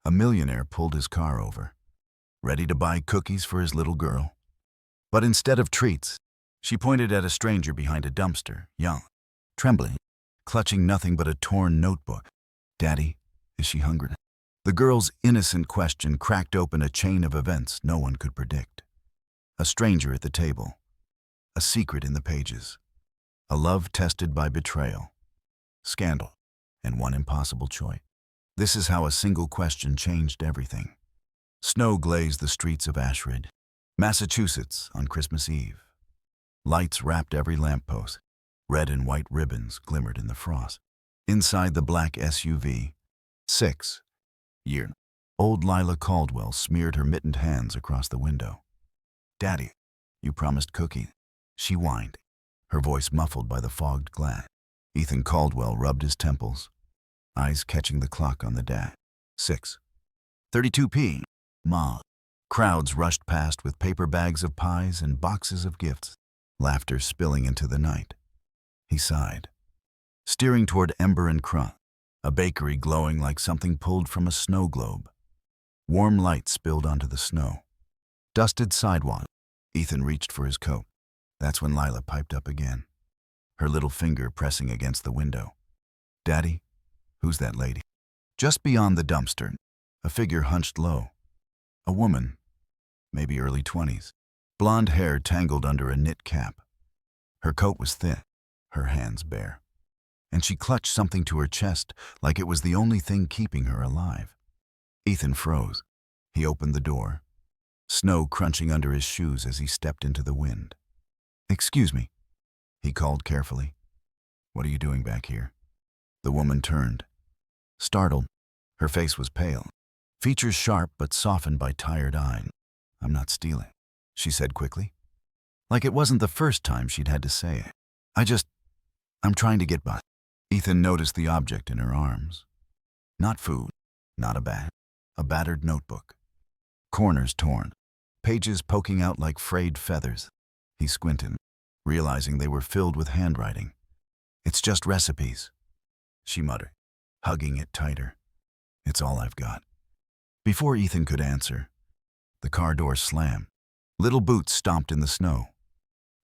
A millionaire pulled his car over, ready to buy cookies for his little girl. But instead of treats, she pointed at a stranger behind a dumpster, young, trembling, clutching nothing but a torn notebook. "Daddy, is she hungry?" The girl's innocent question cracked open a chain of events no one could predict. A stranger at the table, a secret in the pages, a love tested by betrayal, scandal, and one impossible choice. This is how a single question changed everything. Snow glazed the streets of Ashrid, Massachusetts, on Christmas Eve. Lights wrapped every lamppost. Red and white ribbons glimmered in the frost. Inside the black SUV, 6-year-old Lila Caldwell smeared her mittened hands across the window. "Daddy, you promised cookie," she whined, her voice muffled by the fogged glass. Ethan Caldwell rubbed his temples, eyes catching the clock on the dash. 6:32 p.m. Ma. Crowds rushed past with paper bags of pies and boxes of gifts, laughter spilling into the night. He sighed, steering toward Ember and Crumb, a bakery glowing like something pulled from a snow globe. Warm light spilled onto the snow. Dusted sidewalk. Ethan reached for his coat. That's when Lila piped up again, her little finger pressing against the window. "Daddy, who's that lady?" Just beyond the dumpster, a figure hunched low. A woman, maybe early 20s, blonde hair tangled under a knit cap. Her coat was thin, her hands bare, and she clutched something to her chest like it was the only thing keeping her alive. Ethan froze. He opened the door, snow crunching under his shoes as he stepped into the wind. "Excuse me," he called carefully. "What are you doing back here?" The woman turned, startled. Her face was pale, features sharp but softened by tired eyes. "I'm not stealing," she said quickly, like it wasn't the first time she'd had to say it. I'm trying to get by." Ethan noticed the object in her arms. Not food, not a bag, a battered notebook. Corners torn, pages poking out like frayed feathers. He squinted, realizing they were filled with handwriting. "It's just recipes," she muttered, hugging it tighter. "It's all I've got." Before Ethan could answer, the car door slammed. Little boots stomped in the snow.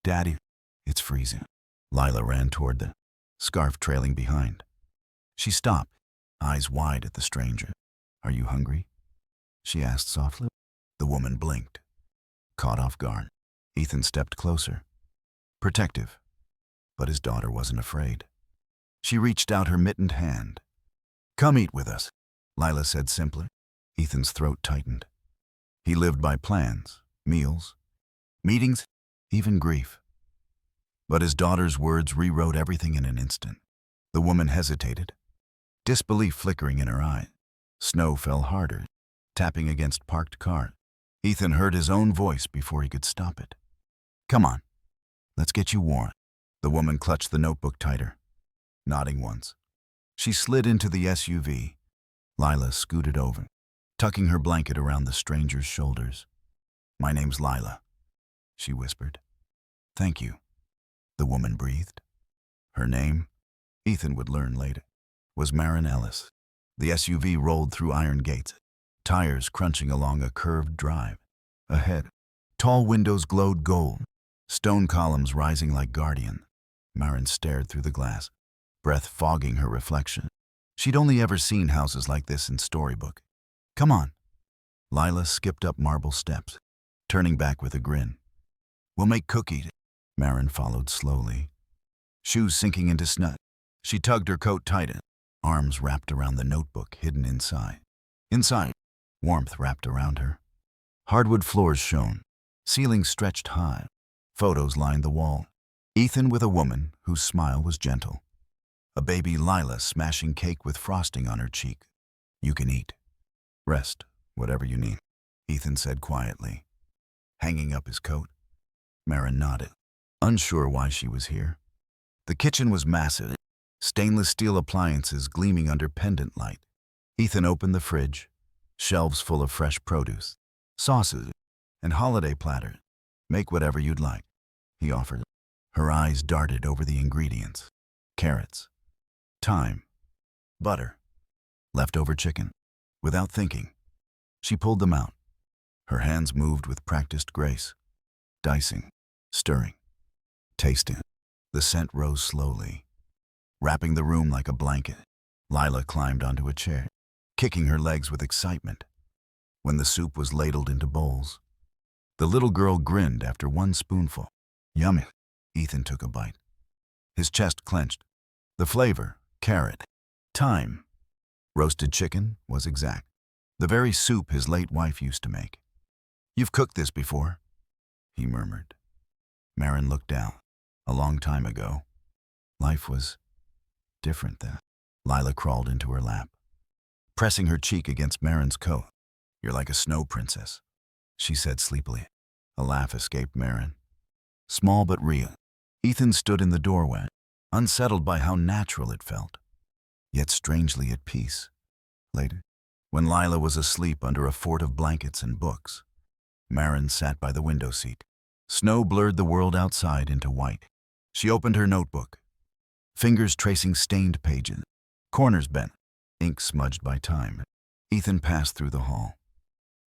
"Daddy, it's freezing." Lila ran toward the scarf trailing behind. She stopped, eyes wide at the stranger. "Are you hungry?" she asked softly. The woman blinked, caught off guard. Ethan stepped closer, protective, but his daughter wasn't afraid. She reached out her mittened hand. "Come eat with us," Lila said simply. Ethan's throat tightened. He lived by plans, meals, meetings, even grief. But his daughter's words rewrote everything in an instant. The woman hesitated, disbelief flickering in her eye. Snow fell harder, tapping against parked cars. Ethan heard his own voice before he could stop it. "Come on, let's get you warm." The woman clutched the notebook tighter, nodding once. She slid into the SUV. Lila scooted over, tucking her blanket around the stranger's shoulders. "My name's Lila," she whispered. "Thank you," the woman breathed. Her name, Ethan would learn later, was Maren. The SUV rolled through iron gates, tires crunching along a curved drive. Ahead, tall windows glowed gold, stone columns rising like guardian. Maren stared through the glass, breath fogging her reflection. She'd only ever seen houses like this in storybook. "Come on." Lila skipped up marble steps, turning back with a grin. "We'll make cookies." Maren followed slowly, shoes sinking into snow. She tugged her coat tighter, arms wrapped around the notebook hidden inside. Inside, warmth wrapped around her. Hardwood floors shone, ceilings stretched high. Photos lined the wall. Ethan with a woman whose smile was gentle. A baby Lila smashing cake with frosting on her cheek. "You can eat. Rest, whatever you need," Ethan said quietly, hanging up his coat. Maren nodded, unsure why she was here. The kitchen was massive, stainless steel appliances gleaming under pendant light. Ethan opened the fridge, shelves full of fresh produce, sauces, and holiday platters. "Make whatever you'd like," he offered. Her eyes darted over the ingredients. Carrots, thyme, butter, leftover chicken. Without thinking, She pulled them out. Her hands moved with practiced grace, dicing, stirring, tasting. The scent rose slowly, wrapping the room like a blanket. Lila climbed onto a chair, kicking her legs with excitement. When the soup was ladled into bowls, the little girl grinned after one spoonful. Yummy. Ethan took a bite. His chest clenched. The flavor, carrot, thyme, roasted chicken, was exact. The very soup his late wife used to make. "You've cooked this before?" he murmured. Maren looked down. A long time ago. Life was different then. Lila crawled into her lap, pressing her cheek against Maren's coat. "You're like a snow princess," she said sleepily. A laugh escaped Maren. Small but real. Ethan stood in the doorway, unsettled by how natural it felt, yet strangely at peace. Later, when Lila was asleep under a fort of blankets and books, Maren sat by the window seat. Snow blurred the world outside into white. She opened her notebook, fingers tracing stained pages, corners bent, ink smudged by time. Ethan passed through the hall,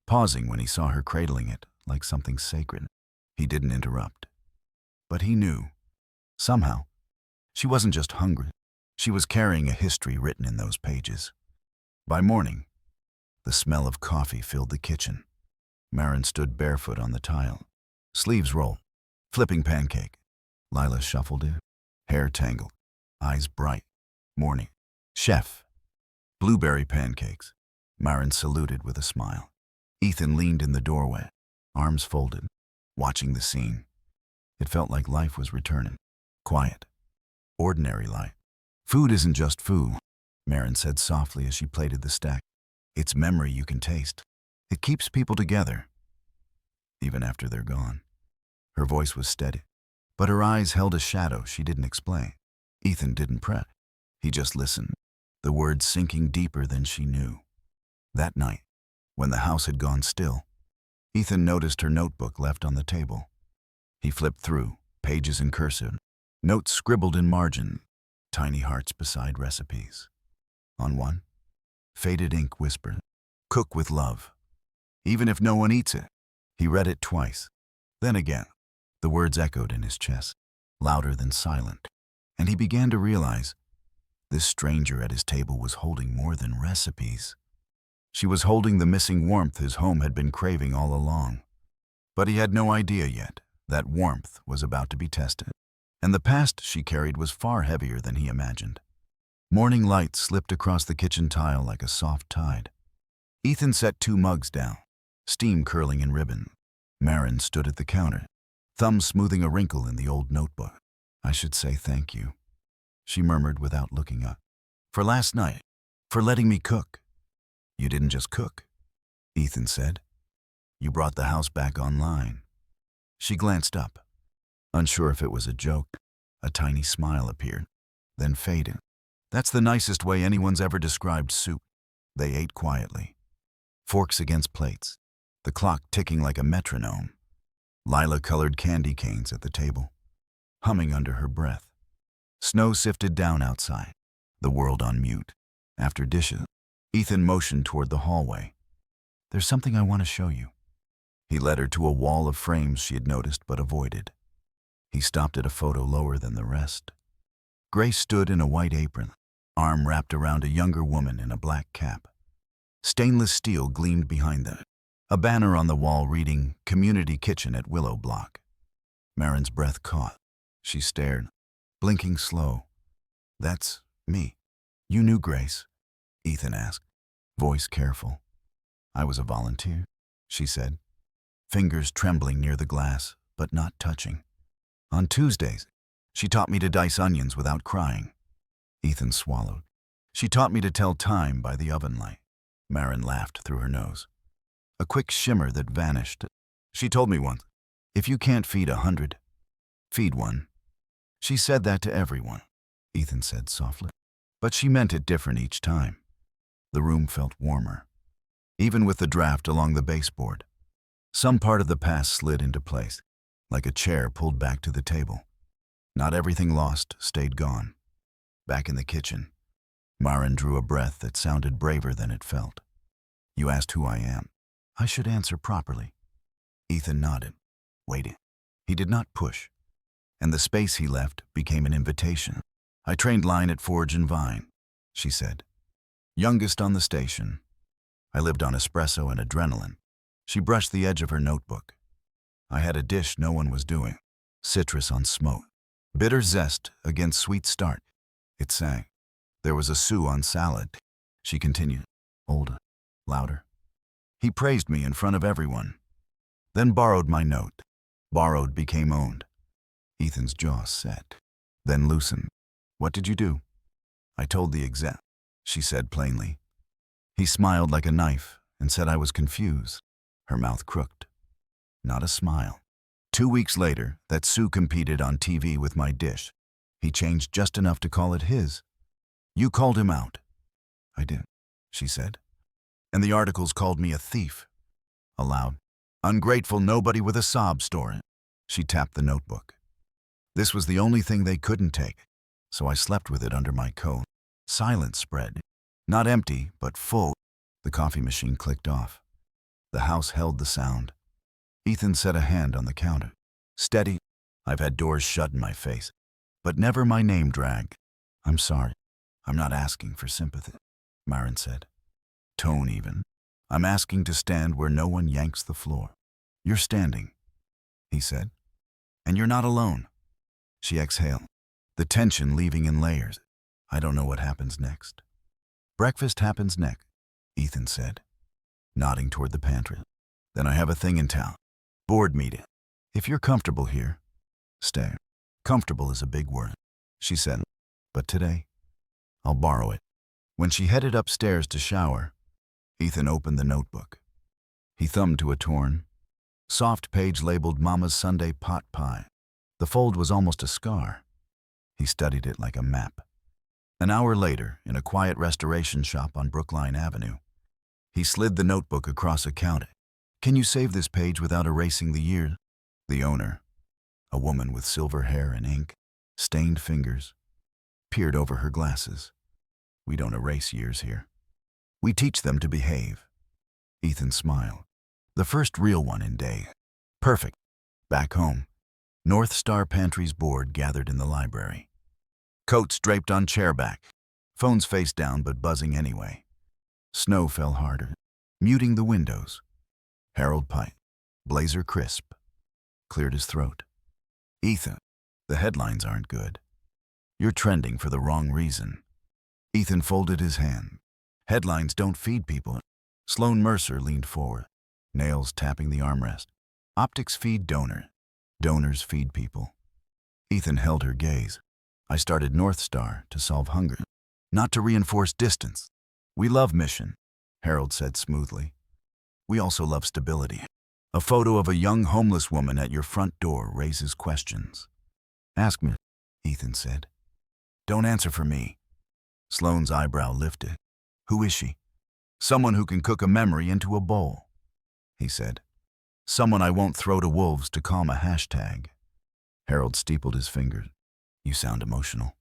pausing when he saw her cradling it like something sacred. He didn't interrupt, but he knew. Somehow, she wasn't just hungry. She was carrying a history written in those pages. By morning, the smell of coffee filled the kitchen. Maren stood barefoot on the tile, sleeves rolled, flipping pancake. Lila shuffled in, hair tangled, eyes bright. Morning. "Chef." "Blueberry pancakes." Maren saluted with a smile. Ethan leaned in the doorway, arms folded, watching the scene. It felt like life was returning. Quiet. Ordinary life. "Food isn't just food," Maren said softly as she plated the stack. "It's memory you can taste. It keeps people together, even after they're gone." Her voice was steady, but her eyes held a shadow she didn't explain. Ethan didn't press. He just listened, the words sinking deeper than she knew. That night, when the house had gone still, Ethan noticed her notebook left on the table. He flipped through, pages in cursive, notes scribbled in margin, tiny hearts beside recipes. On one, faded ink whispered, "Cook with love, even if no one eats it." He read it twice. Then again, the words echoed in his chest, louder than silent, and he began to realize this stranger at his table was holding more than recipes. She was holding the missing warmth his home had been craving all along. But he had no idea yet that warmth was about to be tested, and the past she carried was far heavier than he imagined. Morning light slipped across the kitchen tile like a soft tide. Ethan set 2 mugs down, steam curling in ribbon. Maren stood at the counter, thumb smoothing a wrinkle in the old notebook. "I should say thank you," she murmured without looking up. "For last night, for letting me cook." "You didn't just cook," Ethan said. "You brought the house back online." She glanced up, unsure if it was a joke. A tiny smile appeared, then faded. "That's the nicest way anyone's ever described soup." They ate quietly, forks against plates, the clock ticking like a metronome. Lila colored candy canes at the table, humming under her breath. Snow sifted down outside, the world on mute. After dishes, Ethan motioned toward the hallway. "There's something I want to show you." He led her to a wall of frames she had noticed but avoided. He stopped at a photo lower than the rest. Grace stood in a white apron, arm wrapped around a younger woman in a black cap. Stainless steel gleamed behind them, a banner on the wall reading, "Community Kitchen at Willow Block." Maren's breath caught. She stared, blinking slow. "That's me." "You knew Grace?" Ethan asked, voice careful. "I was a volunteer," she said, fingers trembling near the glass, but not touching. "On Tuesdays, she taught me to dice onions without crying." Ethan swallowed. "She taught me to tell time by the oven light." Maren laughed through her nose, a quick shimmer that vanished. "She told me once, if you can't feed 100, feed one." "She said that to everyone," Ethan said softly. "But she meant it different each time." The room felt warmer, even with the draft along the baseboard. Some part of the past slid into place, like a chair pulled back to the table. Not everything lost stayed gone. Back in the kitchen, Maren drew a breath that sounded braver than it felt. "You asked who I am." I should answer properly. Ethan nodded, waiting. He did not push, and the space he left became an invitation. I trained line at Forge and Vine, she said. Youngest on the station. I lived on espresso and adrenaline. She brushed the edge of her notebook. I had a dish no one was doing. Citrus on smoke. Bitter zest against sweet start. It sang. There was a sou on salad. She continued. Older. Louder. He praised me in front of everyone. Then borrowed my note. Borrowed became owned. Ethan's jaw set. Then loosened. What did you do? I told the exec, she said plainly. He smiled like a knife and said I was confused. Her mouth crooked. Not a smile. 2 weeks later, that Sue competed on TV with my dish. He changed just enough to call it his. You called him out. I did, she said. And the articles called me a thief. Aloud. Ungrateful nobody with a sob story. She tapped the notebook. This was the only thing they couldn't take, so I slept with it under my coat. Silence spread. Not empty, but full. The coffee machine clicked off. The house held the sound. Ethan set a hand on the counter. Steady. I've had doors shut in my face, but never my name dragged. I'm sorry. I'm not asking for sympathy, Maren said. Tone even. I'm asking to stand where no one yanks the floor. You're standing, he said. And you're not alone. She exhaled, the tension leaving in layers. I don't know what happens next. Breakfast happens next, Ethan said, nodding toward the pantry. Then I have a thing in town. Board meeting. If you're comfortable here, stay. Comfortable is a big word, she said. But today, I'll borrow it. When she headed upstairs to shower, Ethan opened the notebook. He thumbed to a torn, soft page labeled Mama's Sunday Pot Pie. The fold was almost a scar. He studied it like a map. An hour later, in a quiet restoration shop on Brookline Avenue, he slid the notebook across a counter. Can you save this page without erasing the year? The owner, a woman with silver hair and ink, stained fingers, peered over her glasses. We don't erase years here. We teach them to behave. Ethan smiled. The first real one in day. Perfect. Back home, North Star Pantry's board gathered in the library. Coats draped on chairback, phones face down but buzzing anyway. Snow fell harder, muting the windows. Harold Pike, blazer crisp, cleared his throat. Ethan, the headlines aren't good. You're trending for the wrong reason. Ethan folded his hand. Headlines don't feed people. Sloan Mercer leaned forward, nails tapping the armrest. Optics feed donor. Donors feed people. Ethan held her gaze. I started North Star to solve hunger, not to reinforce distance. We love mission, Harold said smoothly. We also love stability. A photo of a young homeless woman at your front door raises questions. Ask me, Ethan said. Don't answer for me. Sloane's eyebrow lifted. Who is she? Someone who can cook a memory into a bowl, he said. Someone I won't throw to wolves to calm a hashtag. Harold steepled his fingers. You sound emotional.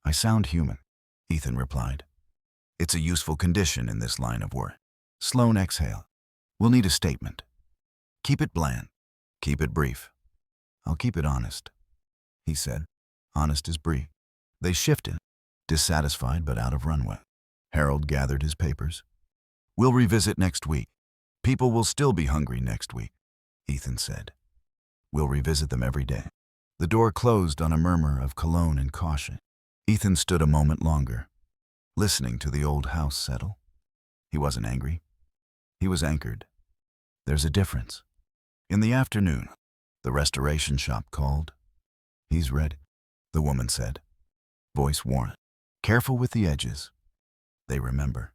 I sound human, Ethan replied. It's a useful condition in this line of work. Sloane exhaled. We'll need a statement. Keep it bland. Keep it brief. I'll keep it honest, he said. Honest is brief. They shifted, dissatisfied but out of runway. Harold gathered his papers. We'll revisit next week. People will still be hungry next week, Ethan said. We'll revisit them every day. The door closed on a murmur of cologne and caution. Ethan stood a moment longer, listening to the old house settle. He wasn't angry. He was anchored. There's a difference. In the afternoon, the restoration shop called. He's ready, the woman said, voice worn. Careful with the edges. They remember.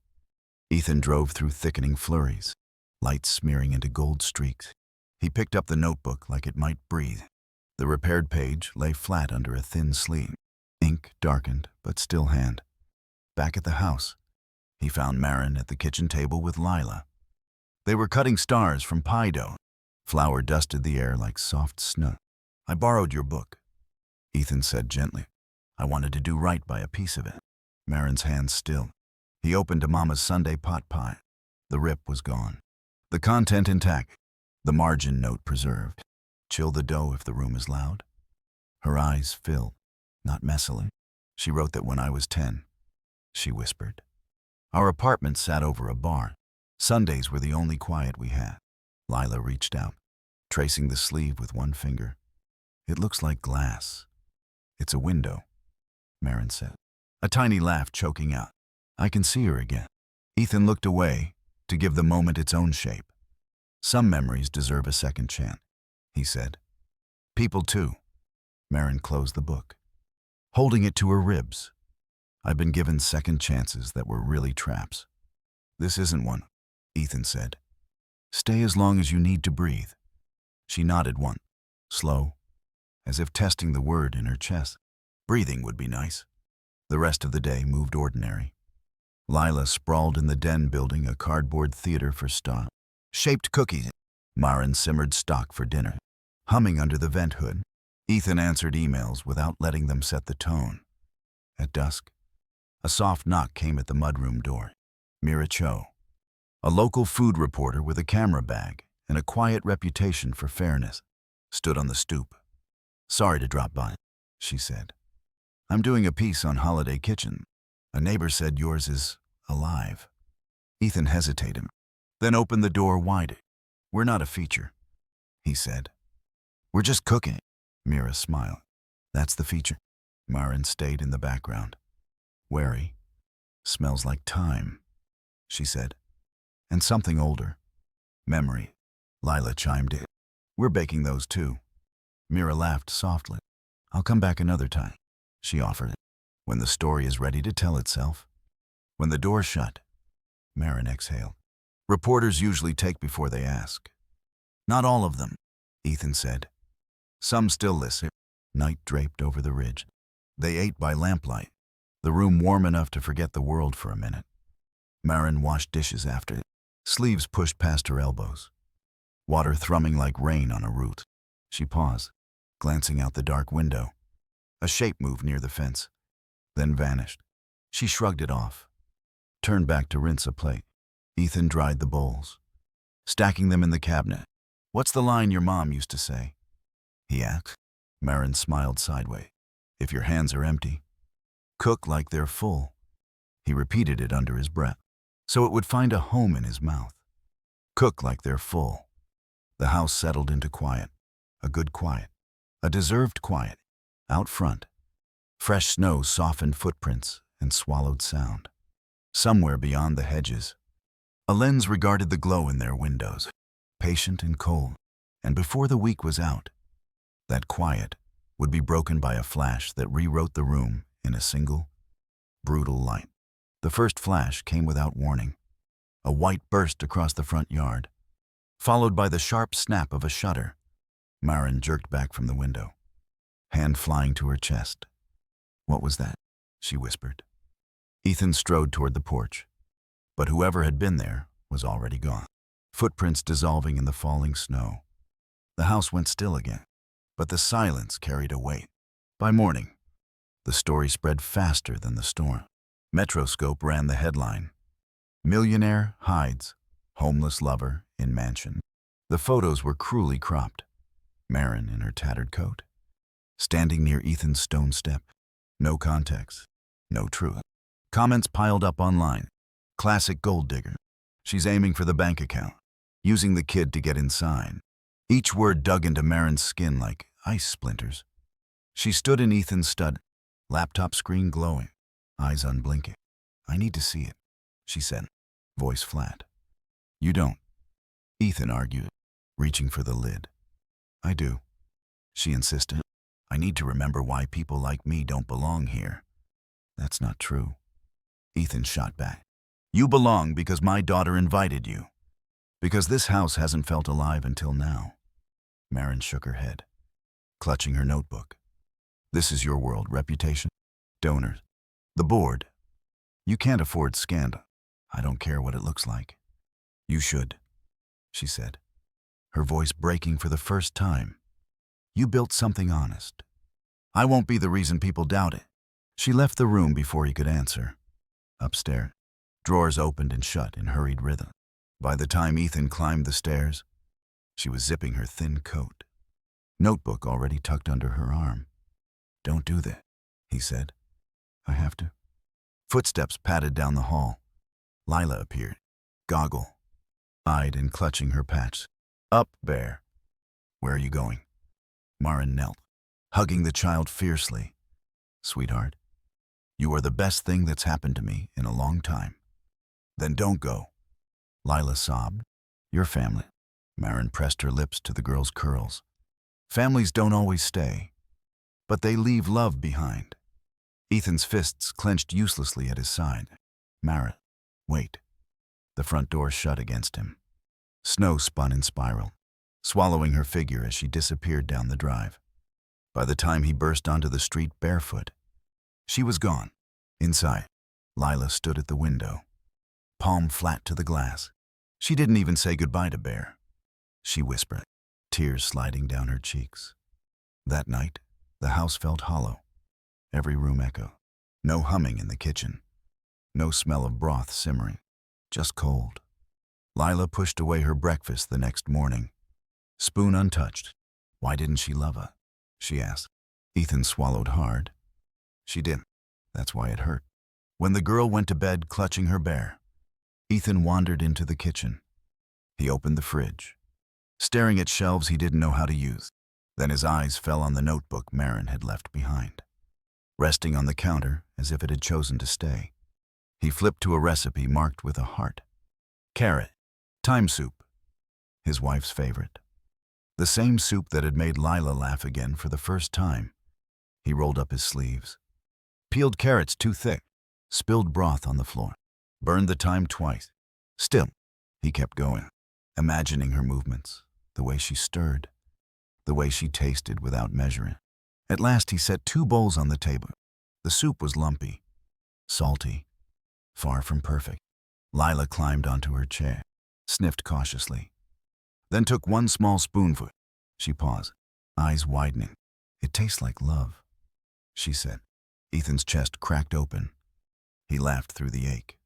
Ethan drove through thickening flurries, lights smearing into gold streaks. He picked up the notebook like it might breathe. The repaired page lay flat under a thin sleeve. Ink darkened, but still hand. Back at the house, he found Maren at the kitchen table with Lila. They were cutting stars from pie dough. Flour dusted the air like soft snow. I borrowed your book, Ethan said gently. I wanted to do right by a piece of it. Maren's hands still. He opened to Mama's Sunday pot pie. The rip was gone. The content intact, the margin note preserved. Chill the dough if the room is loud. Her eyes filled, not messily. She wrote that when I was 10, she whispered. Our apartment sat over a bar. Sundays were the only quiet we had. Lila reached out, tracing the sleeve with one finger. It looks like glass. It's a window, Maren said. A tiny laugh choking out. I can see her again. Ethan looked away to give the moment its own shape. Some memories deserve a second chance, he said. People too. Maren closed the book, holding it to her ribs. I've been given second chances that were really traps. This isn't one, Ethan said. Stay as long as you need to breathe. She nodded once, slow, as if testing the word in her chest. Breathing would be nice. The rest of the day moved ordinary. Lila sprawled in the den building a cardboard theater for stock. Shaped cookies. Maren simmered stock for dinner. Humming under the vent hood, Ethan answered emails without letting them set the tone. At dusk, a soft knock came at the mudroom door. Mira Cho, a local food reporter with a camera bag and a quiet reputation for fairness, stood on the stoop. Sorry to drop by, she said. I'm doing a piece on holiday kitchen. A neighbor said yours is alive. Ethan hesitated, then opened the door wider. We're not a feature, he said. We're just cooking. Mira smiled. That's the feature. Maren stayed in the background. Wary. Smells like thyme, she said. And something older. Memory. Lila chimed in. We're baking those too. Mira laughed softly. I'll come back another time, she offered. When the story is ready to tell itself. When the door shut, Maren exhaled. Reporters usually take before they ask. Not all of them, Ethan said. Some still listen. Night draped over the ridge. They ate by lamplight, the room warm enough to forget the world for a minute. Maren washed dishes after, sleeves pushed past her elbows. Water thrumming like rain on a root. She paused, glancing out the dark window. A shape moved near the fence, then vanished. She shrugged it off, turned back to rinse a plate. Ethan dried the bowls, stacking them in the cabinet. What's the line your mom used to say? He asked. Maren smiled sideways. If your hands are empty, cook like they're full. He repeated it under his breath, so it would find a home in his mouth. Cook like they're full. The house settled into quiet, a good quiet, a deserved quiet. Out front, fresh snow softened footprints and swallowed sound. Somewhere beyond the hedges, a lens regarded the glow in their windows, patient and cold. And before the week was out, that quiet would be broken by a flash that rewrote the room in a single, brutal light. The first flash came without warning. A white burst across the front yard, followed by the sharp snap of a shutter. Maren jerked back from the window, hand flying to her chest. What was that? She whispered. Ethan strode toward the porch, but whoever had been there was already gone. Footprints dissolving in the falling snow. The house went still again, but the silence carried a weight. By morning, the story spread faster than the storm. Metroscope ran the headline, Millionaire hides homeless lover in mansion. The photos were cruelly cropped. Maren in her tattered coat, standing near Ethan's stone step. No context, no truth. Comments piled up online. Classic gold digger. She's aiming for the bank account, using the kid to get inside. Each word dug into Maren's skin like ice splinters. She stood in Ethan's stud, laptop screen glowing, eyes unblinking. I need to see it, she said, voice flat. You don't, Ethan argued, reaching for the lid. I do, she insisted. I need to remember why people like me don't belong here. That's not true, Ethan shot back. You belong because my daughter invited you. Because this house hasn't felt alive until now. Maren shook her head, clutching her notebook. This is your world, reputation, donors, the board. You can't afford scandal. I don't care what it looks like. You should, she said, her voice breaking for the first time. You built something honest. I won't be the reason people doubt it. She left the room before he could answer. Upstairs, drawers opened and shut in hurried rhythm. By the time Ethan climbed the stairs, she was zipping her thin coat, notebook already tucked under her arm. "Don't do that," he said. "I have to." Footsteps padded down the hall. Lila appeared, goggle-eyed and clutching her patch. "Up, Bear." "Where are you going?" Maren knelt, hugging the child fiercely. "Sweetheart, you are the best thing that's happened to me in a long time." "Then don't go." Lila sobbed. "Your family." Maren pressed her lips to the girl's curls. "Families don't always stay, but they leave love behind." Ethan's fists clenched uselessly at his side. "Maren, wait." The front door shut against him. Snow spun in spiral, swallowing her figure as she disappeared down the drive. By the time he burst onto the street barefoot, she was gone. Inside, Lila stood at the window, palm flat to the glass. She didn't even say goodbye to Bear. She whispered, tears sliding down her cheeks. That night, the house felt hollow. Every room echoed. No humming in the kitchen. No smell of broth simmering. Just cold. Lila pushed away her breakfast the next morning, spoon untouched. "Why didn't she love her?" she asked. Ethan swallowed hard. "She didn't. That's why it hurt." When the girl went to bed clutching her bear, Ethan wandered into the kitchen. He opened the fridge, staring at shelves he didn't know how to use. Then his eyes fell on the notebook Maren had left behind, resting on the counter as if it had chosen to stay. He flipped to a recipe marked with a heart. Carrot, thyme soup, his wife's favorite. The same soup that had made Lila laugh again for the first time. He rolled up his sleeves. Peeled carrots too thick, spilled broth on the floor, burned the thyme twice. Still, he kept going, imagining her movements, the way she stirred, the way she tasted without measuring. At last he set 2 bowls on the table. The soup was lumpy, salty, far from perfect. Lila climbed onto her chair, sniffed cautiously, then took 1 small spoonful. She paused, eyes widening. "It tastes like love," she said. Ethan's chest cracked open. He laughed through the ache,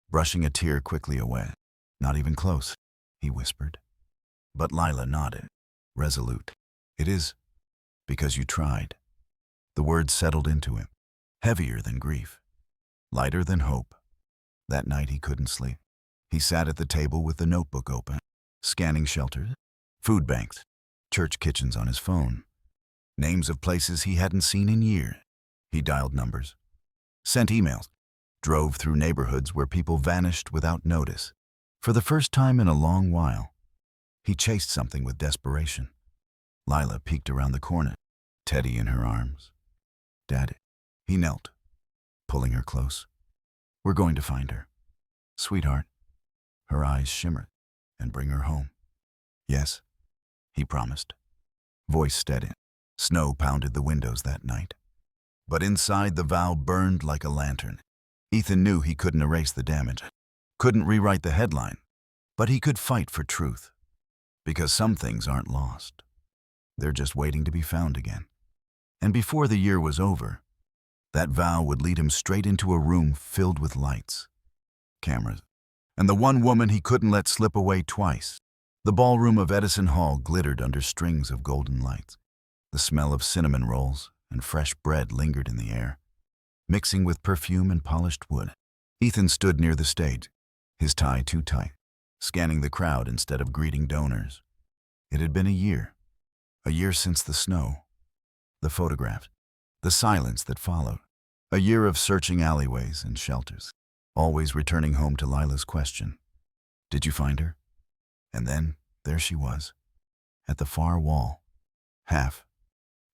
brushing a tear quickly away. "Not even close," he whispered. But Lila nodded, resolute. "It is, because you tried." The words settled into him, heavier than grief, lighter than hope. That night he couldn't sleep. He sat at the table with the notebook open, scanning shelters, food banks, church kitchens on his phone, names of places he hadn't seen in years. He dialed numbers, sent emails, drove through neighborhoods where people vanished without notice. For the first time in a long while, he chased something with desperation. Lila peeked around the corner, Teddy in her arms. "Daddy." He knelt, pulling her close. "We're going to find her, sweetheart." Her eyes shimmered. "And bring her home." "Yes," he promised. Voice steady. Snow pounded the windows that night. But inside, the vow burned like a lantern. Ethan knew he couldn't erase the damage, couldn't rewrite the headline, but he could fight for truth. Because some things aren't lost. They're just waiting to be found again. And before the year was over, that vow would lead him straight into a room filled with lights, cameras, and the one woman he couldn't let slip away twice. The ballroom of Edison Hall glittered under strings of golden lights. The smell of cinnamon rolls and fresh bread lingered in the air, mixing with perfume and polished wood. Ethan stood near the stage, his tie too tight, scanning the crowd instead of greeting donors. It had been a year since the snow, the photographs, the silence that followed, a year of searching alleyways and shelters, always returning home to Lila's question, "Did you find her?" And then there she was, at the far wall, half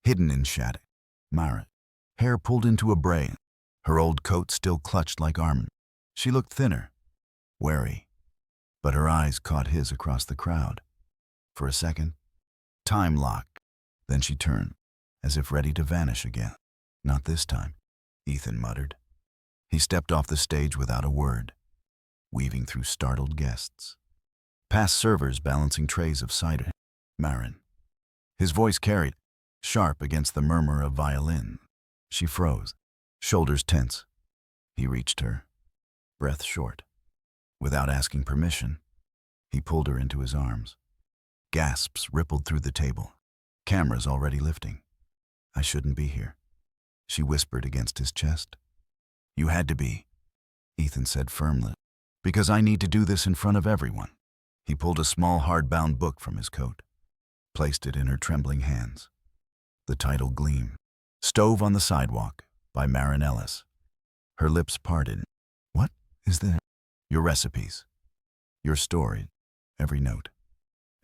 hidden in shadow. Maren, hair pulled into a braid, her old coat still clutched like armor. She looked thinner, wary, but her eyes caught his across the crowd. For a second, time locked. Then she turned, as if ready to vanish again. "Not this time," Ethan muttered. He stepped off the stage without a word, weaving through startled guests, past servers balancing trays of cider. "Maren." His voice carried, sharp against the murmur of violin. She froze, shoulders tense. He reached her, breath short. Without asking permission, He pulled her into his arms. Gasps rippled through the table. Cameras already lifting. I shouldn't be here, she whispered against his chest. You had to be, Ethan said firmly, because I need to do this in front of everyone. He pulled a small hardbound book from his coat, placed it in her trembling hands. The title gleamed. Stove on the Sidewalk by Maren. Her lips parted. What is this? Your recipes. Your story. Every note.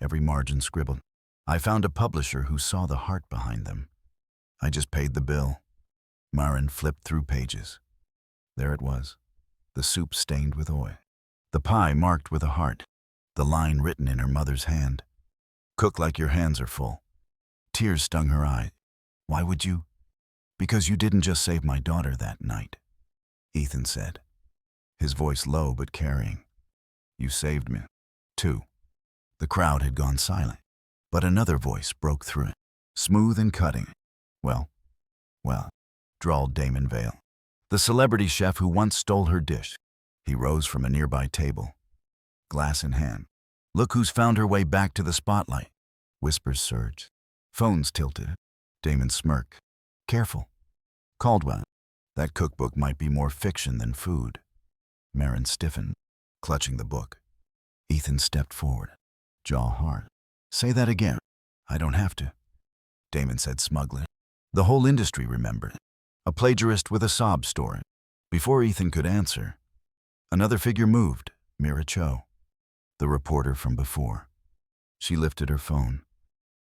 Every margin scribbled. I found a publisher who saw the heart behind them. I just paid the bill. Maren flipped through pages. There it was. The soup stained with oil. The pie marked with a heart. The line written in her mother's hand. Cook like your hands are full. Tears stung her eyes. Why would you? Because you didn't just save my daughter that night, Ethan said, his voice low but carrying. You saved me, too. The crowd had gone silent, but another voice broke through it, smooth and cutting. Well, drawled Damon Vale, the celebrity chef who once stole her dish. He rose from a nearby table, glass in hand. Look who's found her way back to the spotlight. Whispers surged. Phones tilted. Damon smirked. Careful. Caldwell. That cookbook might be more fiction than food. Maren stiffened, clutching the book. Ethan stepped forward, jaw hard. Say that again. I don't have to, Damon said smugly. The whole industry remembered. A plagiarist with a sob story. Before Ethan could answer, another figure moved, Mira Cho, the reporter from before. She lifted her phone,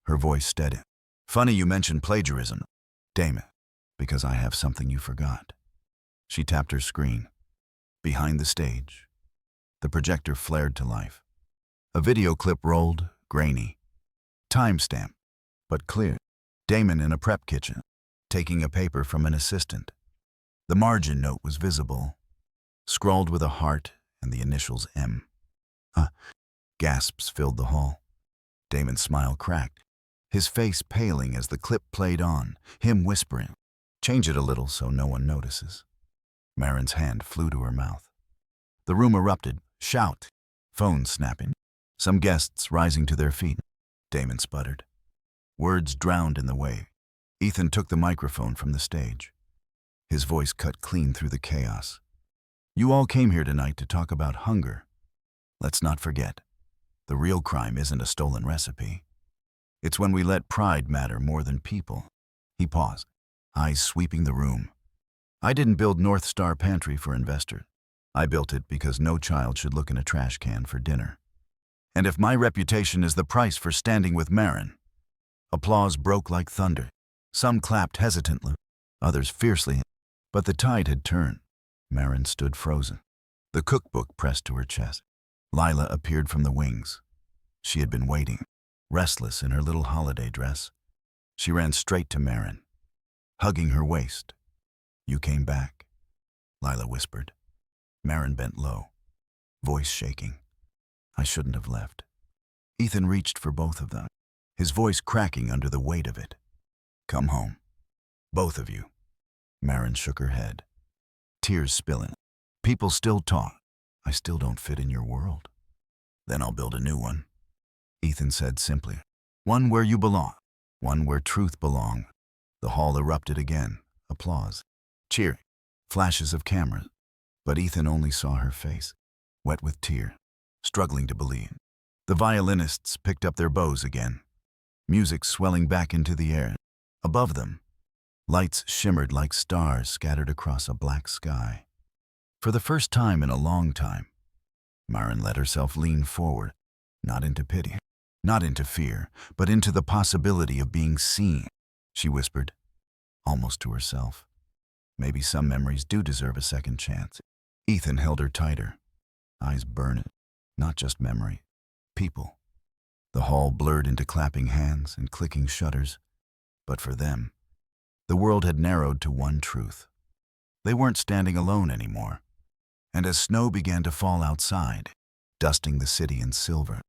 her voice steady. Funny you mentioned plagiarism, Damon, because I have something you forgot. She tapped her screen. Behind the stage, the projector flared to life. A video clip rolled, grainy. Timestamp, but clear. Damon in a prep kitchen, taking a paper from an assistant. The margin note was visible, scrawled with a heart and the initials M. Gasps filled the hall. Damon's smile cracked, his face paling as the clip played on, him whispering, change it a little so no one notices. Maren's hand flew to her mouth. The room erupted, shout, phones snapping, some guests rising to their feet. Damon sputtered. Words drowned in the wave. Ethan took the microphone from the stage. His voice cut clean through the chaos. You all came here tonight to talk about hunger. Let's not forget, the real crime isn't a stolen recipe. It's when we let pride matter more than people. He paused, eyes sweeping the room. I didn't build North Star Pantry for investors. I built it because no child should look in a trash can for dinner. And if my reputation is the price for standing with Maren. Applause broke like thunder. Some clapped hesitantly, others fiercely, but the tide had turned. Maren stood frozen, the cookbook pressed to her chest. Lila appeared from the wings. She had been waiting, restless in her little holiday dress. She ran straight to Maren, hugging her waist. You came back, Lila whispered. Maren bent low, voice shaking. I shouldn't have left. Ethan reached for both of them, his voice cracking under the weight of it. Come home, both of you. Maren shook her head, tears spilling. People still talk. I still don't fit in your world. Then I'll build a new one, Ethan said simply. One where you belong, one where truth belongs. The hall erupted again, applause, cheering, flashes of cameras. But Ethan only saw her face, wet with tears, struggling to believe. The violinists picked up their bows again, music swelling back into the air. Above them, lights shimmered like stars scattered across a black sky. For the first time in a long time, Maren let herself lean forward, not into pity, not into fear, but into the possibility of being seen. She whispered, almost to herself. Maybe some memories do deserve a second chance. Ethan held her tighter, eyes burning. Not just memory, people. The hall blurred into clapping hands and clicking shutters. But for them, the world had narrowed to one truth. They weren't standing alone anymore. And as snow began to fall outside, dusting the city in silver,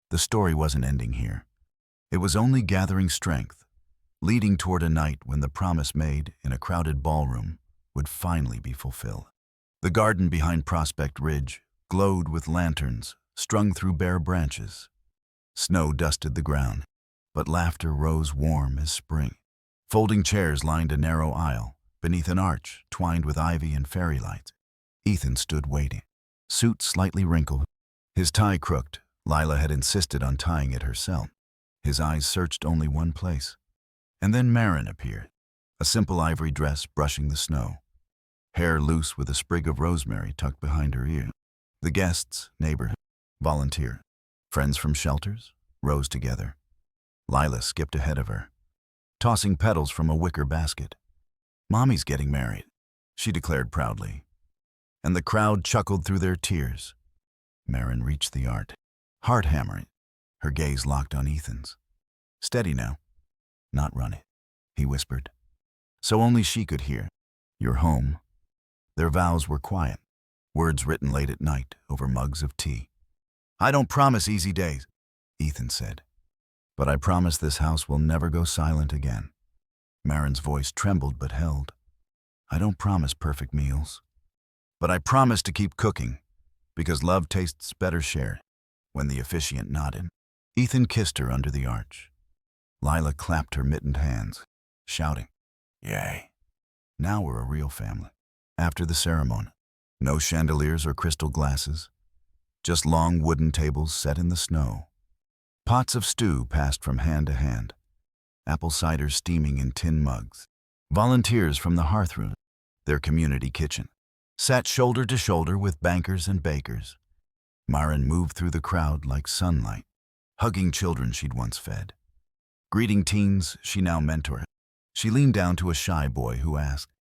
the story wasn't ending here. It was only gathering strength, leading toward a night when the promise made in a crowded ballroom would finally be fulfilled. The garden behind Prospect Ridge glowed with lanterns, strung through bare branches. Snow dusted the ground, but laughter rose warm as spring. Folding chairs lined a narrow aisle, beneath an arch twined with ivy and fairy lights. Ethan stood waiting, suit slightly wrinkled, his tie crooked. Lila had insisted on tying it herself. His eyes searched only one place. And then Maren appeared, a simple ivory dress brushing the snow, hair loose with a sprig of rosemary tucked behind her ear. The guests, neighbors, volunteers, friends from shelters, rose together. Lila skipped ahead of her, tossing petals from a wicker basket. "Mommy's getting married," she declared proudly. And the crowd chuckled through their tears. Maren reached the art, heart hammering, her gaze locked on Ethan's. "Steady now. Not running," he whispered, so only she could hear. "You're home." Their vows were quiet, words written late at night over mugs of tea. "I don't promise easy days," Ethan said, "but I promise this house will never go silent again." Maren's voice trembled but held. "I don't promise perfect meals, but I promise to keep cooking, because love tastes better shared." When the officiant nodded, Ethan kissed her under the arch. Lila clapped her mittened hands, shouting, "Yay! Now we're a real family." After the ceremony, no chandeliers or crystal glasses, just long wooden tables set in the snow. Pots of stew passed from hand to hand, apple cider steaming in tin mugs. Volunteers from the hearthrug, their community kitchen, sat shoulder to shoulder with bankers and bakers. Maren moved through the crowd like sunlight, hugging children she'd once fed, greeting teens she now mentored. She leaned down to a shy boy who asked,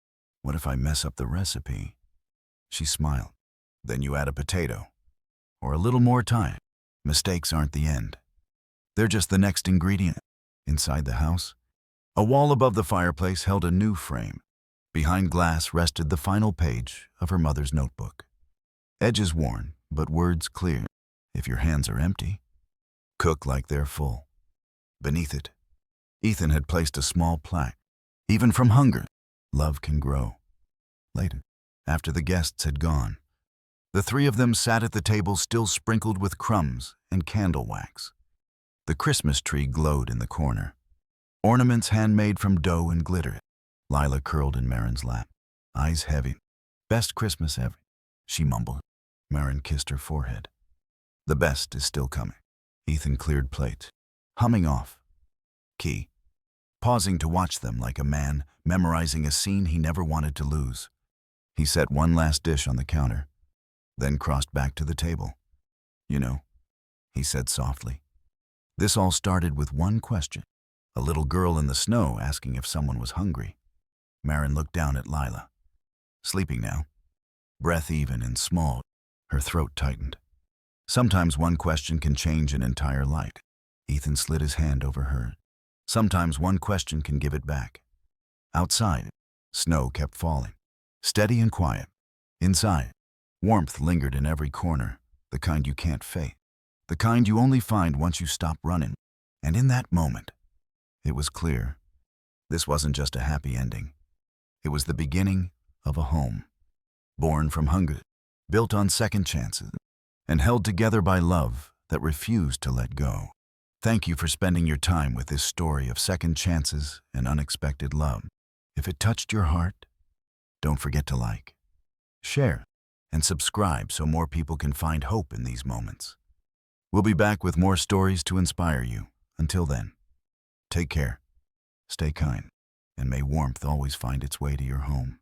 "What if I mess up the recipe?" She smiled. "Then you add a potato, or a little more thyme. Mistakes aren't the end. They're just the next ingredient." Inside the house, a wall above the fireplace held a new frame. Behind glass rested the final page of her mother's notebook. Edges worn, but words clear. "If your hands are empty, cook like they're full." Beneath it, Ethan had placed a small plaque. "Even from hunger, love can grow." Later, after the guests had gone, the three of them sat at the table still sprinkled with crumbs and candle wax. The Christmas tree glowed in the corner, ornaments handmade from dough and glitter. Lila curled in Maren's lap, eyes heavy. "Best Christmas ever," she mumbled. Maren kissed her forehead. "The best is still coming." Ethan cleared plate, humming off key, pausing to watch them like a man memorizing a scene he never wanted to lose. He set one last dish on the counter, then crossed back to the table. "You know," he said softly, "this all started with one question. A little girl in the snow asking if someone was hungry." Maren looked down at Lila. Sleeping now, breath even and small, her throat tightened. "Sometimes one question can change an entire life." Ethan slid his hand over hers. "Sometimes one question can give it back." Outside, snow kept falling, steady and quiet. Inside, warmth lingered in every corner, the kind you can't fake, the kind you only find once you stop running. And in that moment, it was clear. This wasn't just a happy ending. It was the beginning of a home, born from hunger, built on second chances, and held together by love that refused to let go. Thank you for spending your time with this story of second chances and unexpected love. If it touched your heart, don't forget to like, share, and subscribe so more people can find hope in these moments. We'll be back with more stories to inspire you. Until then, take care, stay kind, and may warmth always find its way to your home.